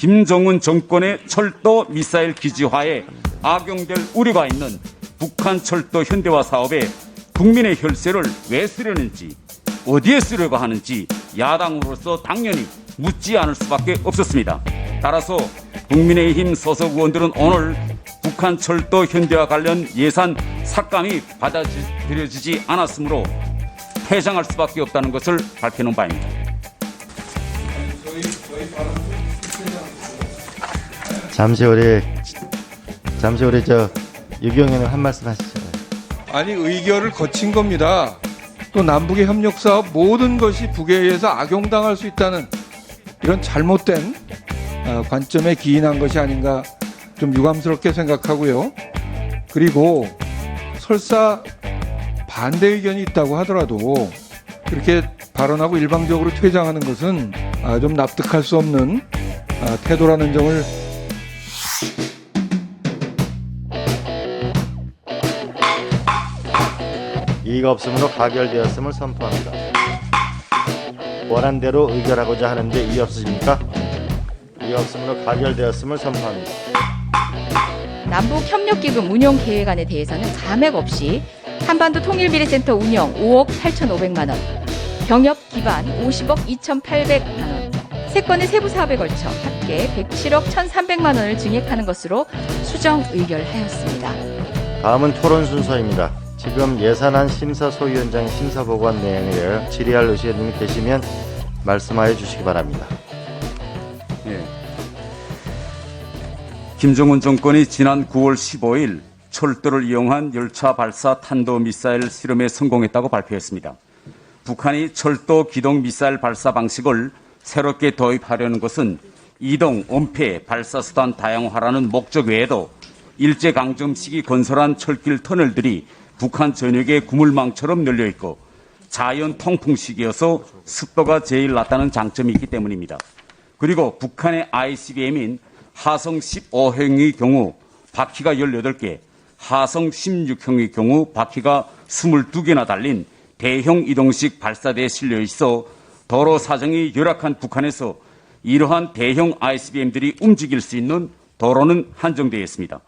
김정은 정권의 철도 미사일 기지화에 악용될 우려가 있는 북한 철도 현대화 사업에 국민의 혈세를 왜 쓰려는지, 어디에 쓰려고 하는지 야당으로서 당연히 묻지 않을 수밖에 없었습니다. 따라서 국민의힘 소속 의원들은 오늘 북한 철도 현대화 관련 예산 삭감이 받아들여지지 않았으므로 퇴장할 수밖에 없다는 것을 밝혀놓은 바입니다. 잠시 우리 유경영은 한 말씀 하시죠. 아니 의결을 거친 겁니다. 또 남북의 협력 사업 모든 것이 북에 의해서 악용당할 수 있다는 이런 잘못된 관점에 기인한 것이 아닌가 좀 유감스럽게 생각하고요. 그리고 설사 반대 의견이 있다고 하더라도 그렇게 발언하고 일방적으로 퇴장하는 것은 좀 납득할 수 없는 태도라는 점을 이의가 없으므로 가결되었음을 선포합니다. 원안대로 의결하고자 하는데 이의 없으십니까? 이의 없으므로 가결되었음을 선포합니다. 남북협력기금 운용 계획안에 대해서는 감액 없이 한반도 통일비례센터 운영 5억 8,500만 원, 병역 기반 50억 2,800만 원, 세 건의 세부 사업에 걸쳐 합계 107억 1,300만 원을 증액하는 것으로 수정 의결하였습니다. 다음은 토론 순서입니다. 지금 예산안 심사소위원장의 심사보고한 내용을 질의할 의원님이 계시면 말씀하여 주시기 바랍니다. 예. 김정은 정권이 지난 9월 15일 철도를 이용한 열차 발사 탄도미사일 실험에 성공했다고 발표했습니다. 북한이 철도 기동 미사일 발사 방식을 새롭게 도입하려는 것은 이동, 은폐, 발사수단 다양화라는 목적 외에도 일제강점 시기 건설한 철길 터널들이 북한 전역에 구물망처럼 널려있고 자연 통풍 시기여서 습도가 제일 낮다는 장점이 있기 때문입니다. 그리고 북한의 ICBM인 하성 15형의 경우 바퀴가 18개, 하성 16형의 경우 바퀴가 22개나 달린 대형 이동식 발사대에 실려 있어 도로 사정이 열악한 북한에서 이러한 대형 ICBM들이 움직일 수 있는 도로는 한정되어 있습니다.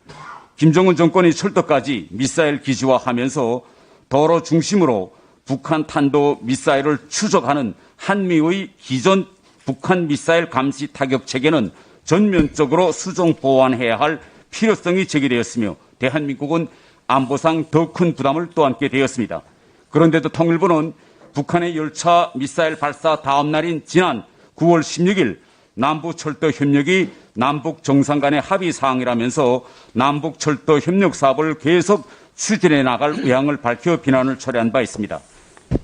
김정은 정권이 철도까지 미사일 기지화하면서 도로 중심으로 북한 탄도 미사일을 추적하는 한미의 기존 북한 미사일 감시 타격 체계는 전면적으로 수정 보완해야 할 필요성이 제기되었으며 대한민국은 안보상 더 큰 부담을 또 안게 되었습니다. 그런데도 통일부는 북한의 열차 미사일 발사 다음 날인 지난 9월 16일 남북철도 협력이 남북 정상 간의 합의 사항이라면서 남북철도 협력 사업을 계속 추진해 나갈 의향을 밝혀 비난을 초래한 바 있습니다.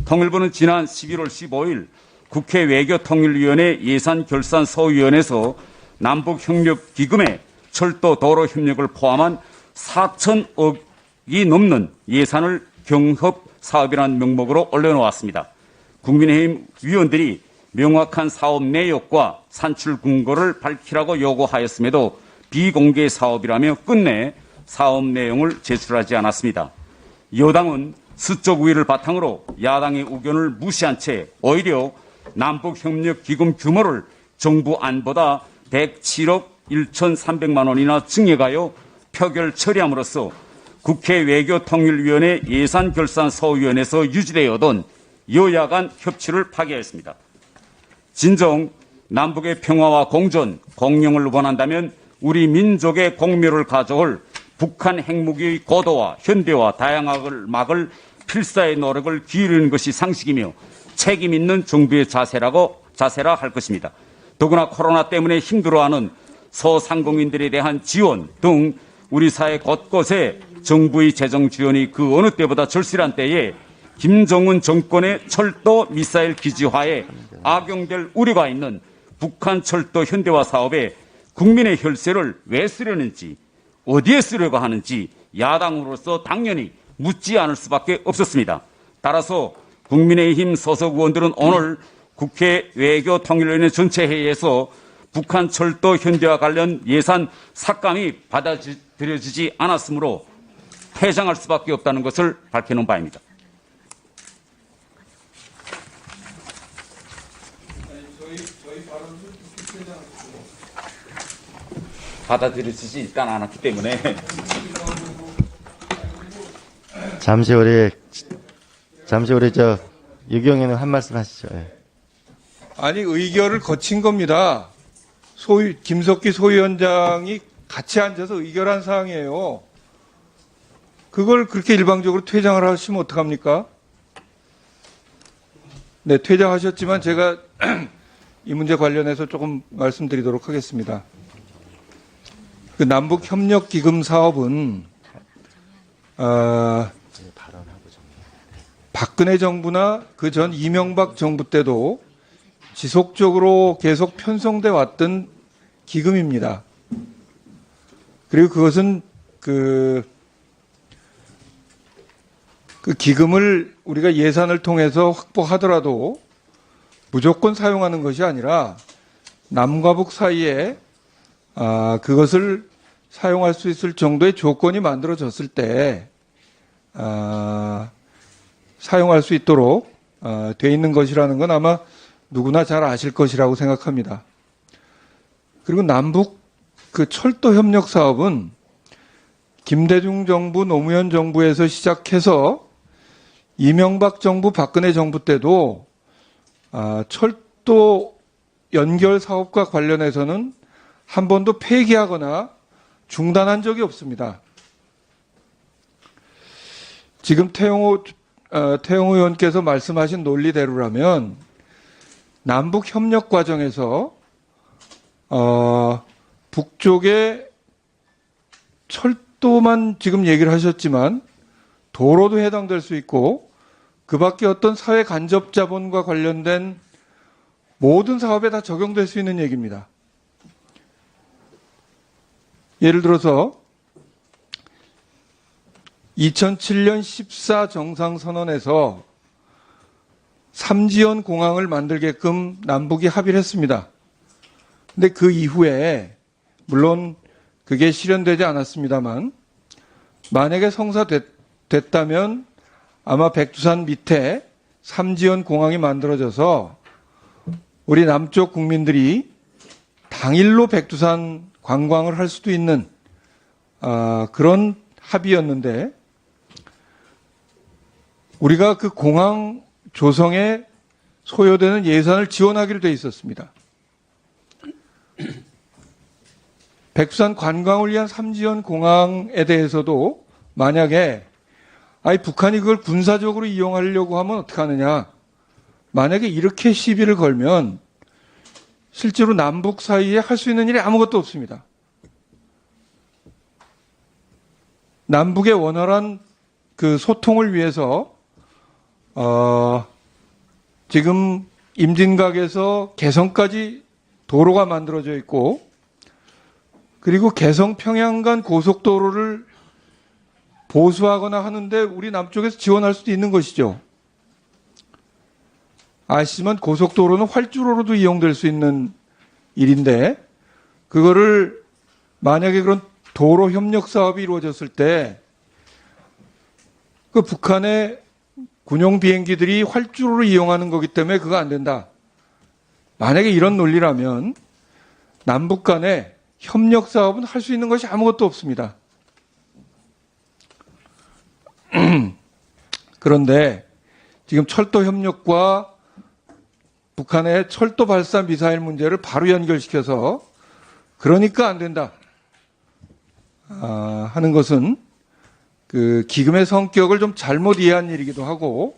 통일부는 지난 11월 15일 국회 외교통일위원회 예산결산소위원회에서 남북협력기금에 철도 도로 협력을 포함한 4천억이 넘는 예산을 경협 사업이라는 명목으로 올려놓았습니다. 국민의힘 위원들이 명확한 사업 내역과 산출 근거를 밝히라고 요구하였음에도 비공개 사업이라며 끝내 사업 내용을 제출하지 않았습니다. 여당은 수적 우위를 바탕으로 야당의 의견을 무시한 채 오히려 남북협력기금 규모를 정부 안보다 107억 1,300만 원이나 증액하여 표결 처리함으로써 국회 외교통일위원회 예산결산소위원회에서 유지되어 오던 여야 간 협치를 파괴했습니다. 진정 남북의 평화와 공존, 공영을 원한다면 우리 민족의 공묘를 가져올 북한 핵무기의 고도화, 현대화, 다양화를 막을 필사의 노력을 기울이는 것이 상식이며 책임 있는 정부의 자세라 할 것입니다. 더구나 코로나 때문에 힘들어하는 소상공인들에 대한 지원 등 우리 사회 곳곳에 정부의 재정 지원이 그 어느 때보다 절실한 때에 김정은 정권의 철도 미사일 기지화에 악용될 우려가 있는 북한 철도 현대화 사업에 국민의 혈세를 왜 쓰려는지, 어디에 쓰려고 하는지 야당으로서 당연히 묻지 않을 수밖에 없었습니다. 따라서 국민의힘 소속 의원들은 오늘 국회 외교통일위원회 전체 회의에서 북한 철도 현대화 관련 예산 삭감이 받아들여지지 않았으므로 퇴장할 수밖에 없다는 것을 밝혀놓은 바입니다. 받아들여지지 일단 않았기 때문에 잠시 우리 유경영님 한 말씀 하시죠. 예. 아니 의결을 거친 겁니다. 김석기 소위원장이 같이 앉아서 의결한 사항이에요. 그걸 그렇게 일방적으로 퇴장을 하시면 어떡합니까? 네, 퇴장하셨지만 제가 이 문제 관련해서 조금 말씀드리도록 하겠습니다. 그 남북협력기금 사업은 박근혜 정부나 그 전 이명박 정부 때도 지속적으로 계속 편성돼 왔던 기금입니다. 그리고 그것은 그 기금을 우리가 예산을 통해서 확보하더라도 무조건 사용하는 것이 아니라 남과 북 사이에 그것을 사용할 수 있을 정도의 조건이 만들어졌을 때 사용할 수 있도록 돼 있는 것이라는 건 아마 누구나 잘 아실 것이라고 생각합니다. 그리고 남북 그 철도 협력 사업은 김대중 정부, 노무현 정부에서 시작해서 이명박 정부, 박근혜 정부 때도 철도 연결 사업과 관련해서는 한 번도 폐기하거나 중단한 적이 없습니다. 지금 태영호 의원께서 말씀하신 논리대로라면 남북 협력 과정에서 북쪽에 철도만 지금 얘기를 하셨지만 도로도 해당될 수 있고 그 밖에 어떤 사회 간접 자본과 관련된 모든 사업에 다 적용될 수 있는 얘기입니다. 예를 들어서 2007년 14 정상선언에서 삼지연 공항을 만들게끔 남북이 합의를 했습니다. 근데 그 이후에 물론 그게 실현되지 않았습니다만 만약에 성사됐다면 아마 백두산 밑에 삼지연 공항이 만들어져서 우리 남쪽 국민들이 당일로 백두산 관광을 할 수도 있는 그런 합의였는데 우리가 그 공항 조성에 소요되는 예산을 지원하기로 돼 있었습니다. 백두산 관광을 위한 삼지연 공항에 대해서도 만약에 북한이 그걸 군사적으로 이용하려고 하면 어떡하느냐. 만약에 이렇게 시비를 걸면 실제로 남북 사이에 할 수 있는 일이 아무것도 없습니다. 남북의 원활한 그 소통을 위해서 지금 임진각에서 개성까지 도로가 만들어져 있고 그리고 개성 평양 간 고속도로를 보수하거나 하는데 우리 남쪽에서 지원할 수도 있는 것이죠. 아시지만 고속도로는 활주로로도 이용될 수 있는 일인데 그거를 만약에 그런 도로 협력 사업이 이루어졌을 때 그 북한의 군용 비행기들이 활주로를 이용하는 거기 때문에 그거 안 된다. 만약에 이런 논리라면 남북 간에 협력 사업은 할 수 있는 것이 아무것도 없습니다. 그런데 지금 철도 협력과 북한의 철도 발사 미사일 문제를 바로 연결시켜서 그러니까 안 된다 하는 것은 그 기금의 성격을 좀 잘못 이해한 일이기도 하고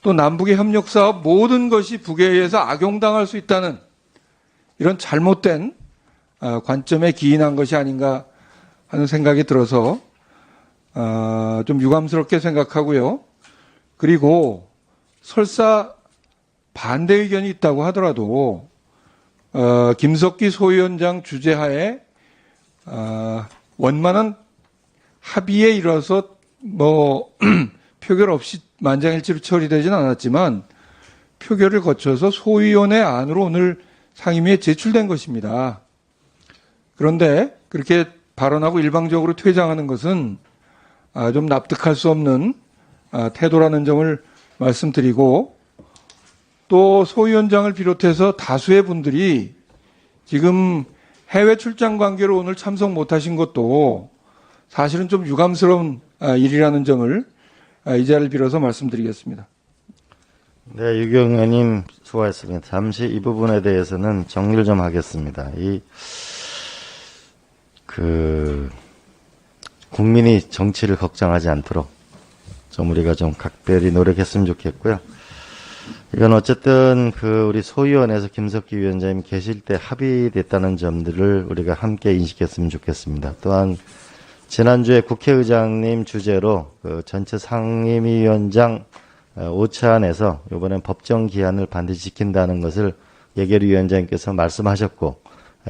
또 남북의 협력 사업 모든 것이 북에 의해서 악용당할 수 있다는 이런 잘못된 관점에 기인한 것이 아닌가 하는 생각이 들어서 좀 유감스럽게 생각하고요. 그리고 설사 반대 의견이 있다고 하더라도 김석기 소위원장 주재하에 원만한 합의에 이뤄서 표결 없이 만장일치로 처리되지는 않았지만 표결을 거쳐서 소위원회 안으로 오늘 상임위에 제출된 것입니다. 그런데 그렇게 발언하고 일방적으로 퇴장하는 것은 좀 납득할 수 없는 태도라는 점을 말씀드리고 또 소 위원장을 비롯해서 다수의 분들이 지금 해외 출장 관계로 오늘 참석 못하신 것도 사실은 좀 유감스러운 일이라는 점을 이 자리를 빌어서 말씀드리겠습니다. 네, 유경 의원님 수고하셨습니다. 잠시 이 부분에 대해서는 정리를 좀 하겠습니다. 국민이 정치를 걱정하지 않도록 좀 우리가 좀 각별히 노력했으면 좋겠고요. 이건 어쨌든 우리 소위원회에서 김석기 위원장님 계실 때 합의됐다는 점들을 우리가 함께 인식했으면 좋겠습니다. 또한 지난주에 국회의장님 주재로 전체 상임위원장 오차안에서 이번엔 법정 기한을 반드시 지킨다는 것을 예결위 위원장님께서 말씀하셨고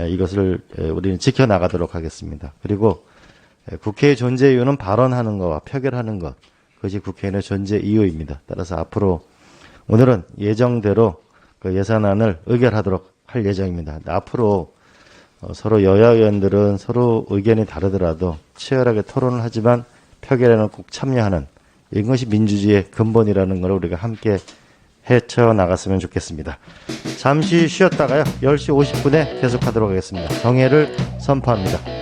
이것을 우리는 지켜나가도록 하겠습니다. 그리고 국회의 존재 이유는 발언하는 것과 표결하는 것, 그것이 국회의원의 존재 이유입니다. 따라서 앞으로 오늘은 예정대로 예산안을 의결하도록 할 예정입니다. 앞으로 서로 여야 의원들은 서로 의견이 다르더라도 치열하게 토론을 하지만 표결에는 꼭 참여하는 이것이 민주주의의 근본이라는 걸 우리가 함께 헤쳐나갔으면 좋겠습니다. 잠시 쉬었다가요. 10시 50분에 계속하도록 하겠습니다. 정회를 선포합니다.